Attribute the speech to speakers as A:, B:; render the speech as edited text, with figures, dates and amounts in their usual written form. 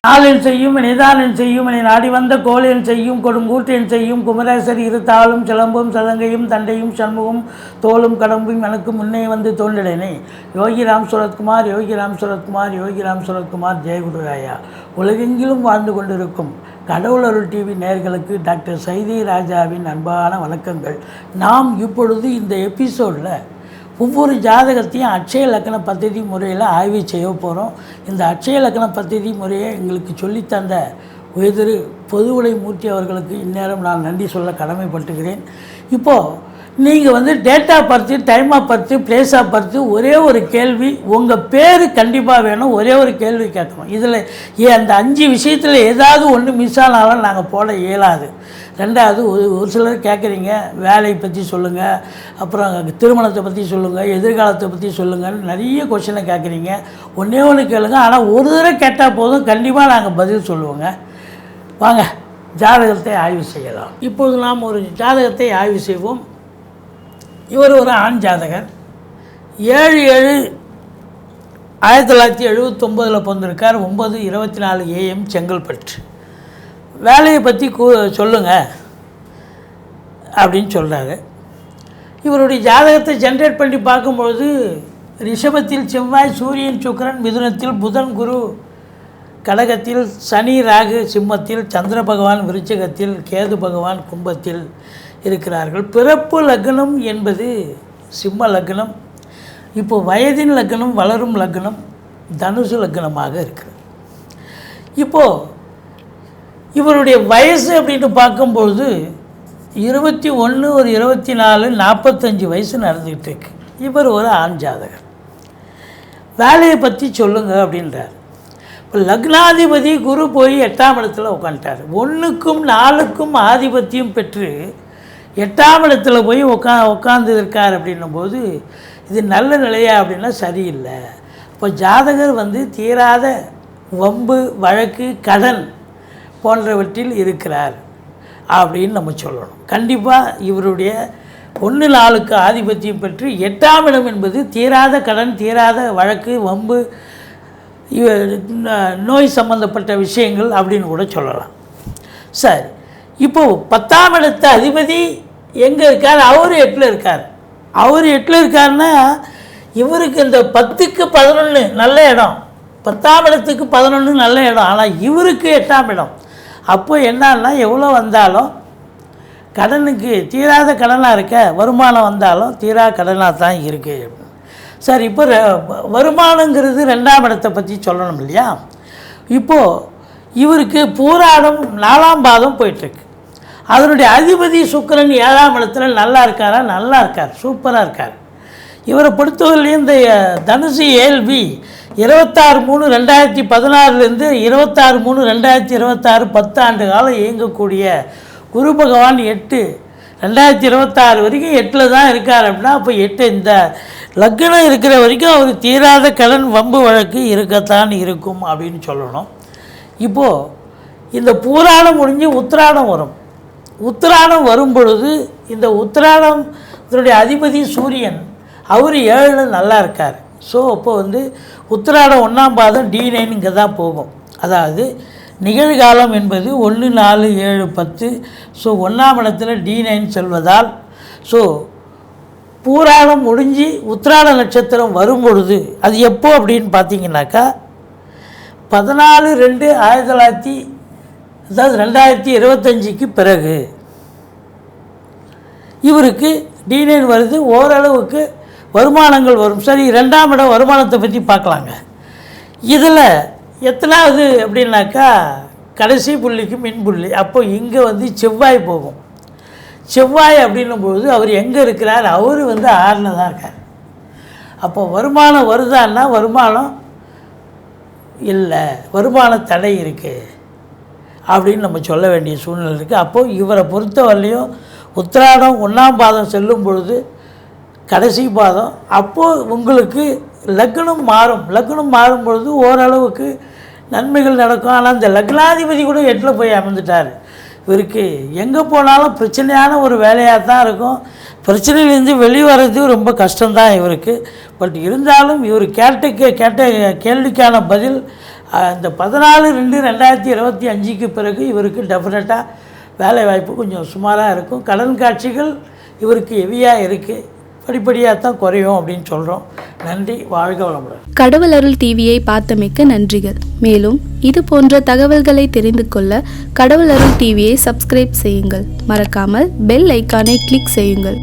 A: ஆளின் செய்யும் நிதானின் செய்யும் என நாடி வந்த கோளின் செய்யும் கொடுங்கூற்றின் செய்யும் குமரேசர் இரு தாளும் சிலம்பும் சதங்கையும் தண்டையும் சண்முகம் தோளும் கடம்பும் எனக்கு முன்னே வந்து தோன்றினேனே. யோகிராம் சுரத்குமார் யோகிராம் சுரத்குமார் யோகிராம் சுரத்குமார் ஜெயகுருராயா. உலகெங்கிலும் வாழ்ந்து கொண்டிருக்கும் கடவுள் அருள் டிவி நேயர்களுக்கு டாக்டர் சைதை ராஜாவின் அன்பான வணக்கங்கள். நாம் இப்பொழுது இந்த எபிசோடில் ஒவ்வொரு ஜாதகத்தையும் அட்சய லக்கண பദ്ധதி முறையில் ஆய்வு செய்ய போகிறோம். இந்த அட்சய லக்கண பദ്ധதி முறையை எங்களுக்கு சொல்லித்தந்த உயர்திரு பொதுவுடை மூர்த்தி அவர்களுக்கு இந்நேரம் நான் நன்றி சொல்ல கடமைப்பட்டுகிறேன். இப்போது நீங்கள் date of birth, time of birth, place of birth, ஒரே ஒரு கேள்வி, உங்கள் பேர் கண்டிப்பாக வேணும். ஒரே ஒரு கேள்வி கேட்கணும். இதில் அந்த 5 விஷயத்தில் ஏதாவது ஒன்று மிஸ் ஆனாலும் நாங்கள் போட இயலாது. ரெண்டாவது, ஒரு சிலர் கேட்குறீங்க, வேலையை பற்றி சொல்லுங்கள், அப்புறம் திருமணத்தை பற்றி சொல்லுங்கள், எதிர்காலத்தை பற்றி சொல்லுங்கன்னு நிறைய கொஷினை கேட்குறீங்க. ஒன்றே ஒன்று கேளுங்க, ஆனால் ஒரு தடவை கேட்டால் போதும், கண்டிப்பாக நாங்கள் பதில் சொல்லுவோங்க. வாங்க ஜாதகத்தை ஆய்வு செய்யலாம். இப்போது நாம் ஒரு ஜாதகத்தை ஆய்வு செய்வோம். இவர் ஒரு ஆண் ஜாதகர். 7/7/1979 பிறந்திருக்கார். 9:24 AM செங்கல்பட்டு. வேலையை பற்றி சொல்லுங்கள் அப்படின்னு சொல்கிறாரு. இவருடைய ஜாதகத்தை ஜென்ரேட் பண்ணி பார்க்கும்பொழுது ரிஷபத்தில் செவ்வாய், சூரியன், சுக்கிரன், மிதுனத்தில் புதன், குரு, கடகத்தில் சனி, ராகு, சிம்மத்தில் சந்திர பகவான், விருச்சிகத்தில் கேது பகவான், கும்பத்தில் இருக்கிறார்கள். பிறப்பு லக்னம் என்பது சிம்ம லக்னம். இப்போது வயதின் லக்னம் வளரும் லக்னம் தனுசு லக்னமாக இருக்கிறது. இப்போது இவருடைய வயசு அப்படின்னு பார்க்கும்பொழுது 21, ஒரு 24, 45 வயசு நடந்துக்கிட்டு இருக்கு. இவர் ஒரு ஆண் ஜாதகர். வேலையை பற்றி சொல்லுங்க அப்படின்றார். இப்போ லக்னாதிபதி குரு போய் 8ஆம் இடத்துல உட்காந்துட்டார். 1க்கும் 4க்கும் ஆதிபத்தியம் பெற்று 8ஆம் இடத்துல போய் உட்காந்து இருக்கார். அப்படின்னும் போது இது நல்ல நிலையா அப்படின்னா சரியில்லை. இப்போ ஜாதகர் தீராத வம்பு, வழக்கு, கடன் போன்றவற்றில் இருக்கிறார் அப்படின்னு நம்ம சொல்லணும். கண்டிப்பாக இவருடைய 1-4க்கு ஆதிபத்தியம் பெற்று 8ஆம் இடம் என்பது தீராத கடன், தீராத வழக்கு, வம்பு, நோய் சம்பந்தப்பட்ட விஷயங்கள் அப்படின்னு கூட சொல்லலாம். சரி, இப்போது 10ஆம் இடத்த அதிபதி எங்கே இருக்கார்? அவர் 8ல் இருக்கார். அவர் 8ல் இருக்காருன்னா இவருக்கு இந்த 10க்கு 11 நல்ல இடம், 10ஆம் இடத்துக்கு 11 நல்ல இடம். ஆனால் இவருக்கு 8ஆம் இடம். அப்போ என்னன்னா எவ்வளோ வந்தாலும் கடனுக்கு தீராத கடனாக இருக்க, வருமானம் வந்தாலும் தீரா கடனாக தான் இருக்குது. சரி, இப்போ வருமானங்கிறது 2ஆம் இடத்தை பற்றி சொல்லணும் இல்லையா? இப்போது இவருக்கு பூராடம் 4ஆம் பாதம் போயிட்டுருக்கு. அதனுடைய அதிபதி சுக்கிரன் 7ஆம் இடத்துல நல்லா இருக்காரா? நல்லா இருக்கார், சூப்பராக இருக்கார். இவரை பொறுத்தவரையிலையும் இந்த தனுசு ஏல்வி 26/3/2016 26/3/2026 10 ஆண்டு காலம் இயங்கக்கூடிய குரு பகவான் 8/2026 வரைக்கும் 8ல் தான் இருக்கார். அப்படின்னா அப்போ 8 இந்த லக்னம் இருக்கிற வரைக்கும் அவர் தீராத கடன், வம்பு, வழக்கு இருக்கத்தான் இருக்கும் அப்படின்னு சொல்லணும். இப்போது இந்த பூராடம் முடிஞ்சு உத்திராடம் வரும். உத்திராடம் வரும் பொழுது இந்த உத்திராடம் இதனுடைய அதிபதி சூரியன், அவர் 7ல் நல்லா இருக்கார். ஸோ அப்போ உத்திராடம் 1ஆம் பாதம் D9 இங்கே தான் போகும். அதாவது நிகழ்காலம் என்பது 1, 4, 7, 10. ஸோ 1ஆம் இடத்துல D9 செல்வதால் ஸோ பூராடம் முடிஞ்சு உத்திராட நட்சத்திரம் வரும் பொழுது அது எப்போ அப்படின்னு பார்த்தீங்கன்னாக்கா 14/2/2025க்கு பிறகு இவருக்கு D9 வருது. ஓரளவுக்கு வருமானங்கள் வரும். சரி, 2ஆம் இடம் வருமானத்தை பற்றி பார்க்கலாங்க. இதில் எத்தனாவது அப்படின்னாக்கா கடைசி புள்ளிக்கு மின் புள்ளி. அப்போ இங்கே செவ்வாய் போகும். செவ்வாய் அப்படின்னும்போது அவர் எங்கே இருக்கிறார்? அவர் 6ல் தான் இருக்கார். அப்போ வருமானம் வருதான்னா வருமானம் இல்லை, வருமான தடை இருக்குது அப்படின்னு நம்ம சொல்ல வேண்டிய சூழ்நிலை இருக்குது. அப்போது இவரை பொறுத்தவரையிலையும் உத்திராடம் 1ஆம் பாதம் செல்லும் பொழுது கடைசி பாதம், அப்போது உங்களுக்கு லக்னம் மாறும். லக்னம் மாறும் பொழுது ஓரளவுக்கு நன்மைகள் நடக்கும். ஆனால் இந்த லக்னாதிபதி கூட 8ல் போய் அமர்ந்துட்டார். இவருக்கு எங்கே போனாலும் பிரச்சனையான ஒரு வேலையாக தான் இருக்கும். பிரச்சனையிலேருந்து வெளிவரது ரொம்ப கஷ்டம்தான் இவருக்கு. பட் இருந்தாலும் இவர் கேட்ட கேள்விக்கான பதில் அந்த 14/2/2025 பிறகு இவருக்கு டெஃபினட்டாக வேலை வாய்ப்பு கொஞ்சம் சுமாராக இருக்கும். கடன் காட்சிகள் இவருக்கு ஹெவியாக இருக்குது, படிப்படியாக தான் குறையும் அப்படின்னு சொல்கிறோம். நன்றி, வாழ்க வளமுடன்.
B: கடவுள் அருள் டிவியை பார்த்தமைக்க நன்றிகள். மேலும் இது போன்ற தகவல்களை தெரிந்து கொள்ள கடவுள் அருள் டிவியை சப்ஸ்கிரைப் செய்யுங்கள். மறக்காமல் பெல் ஐக்கானை கிளிக் செய்யுங்கள்.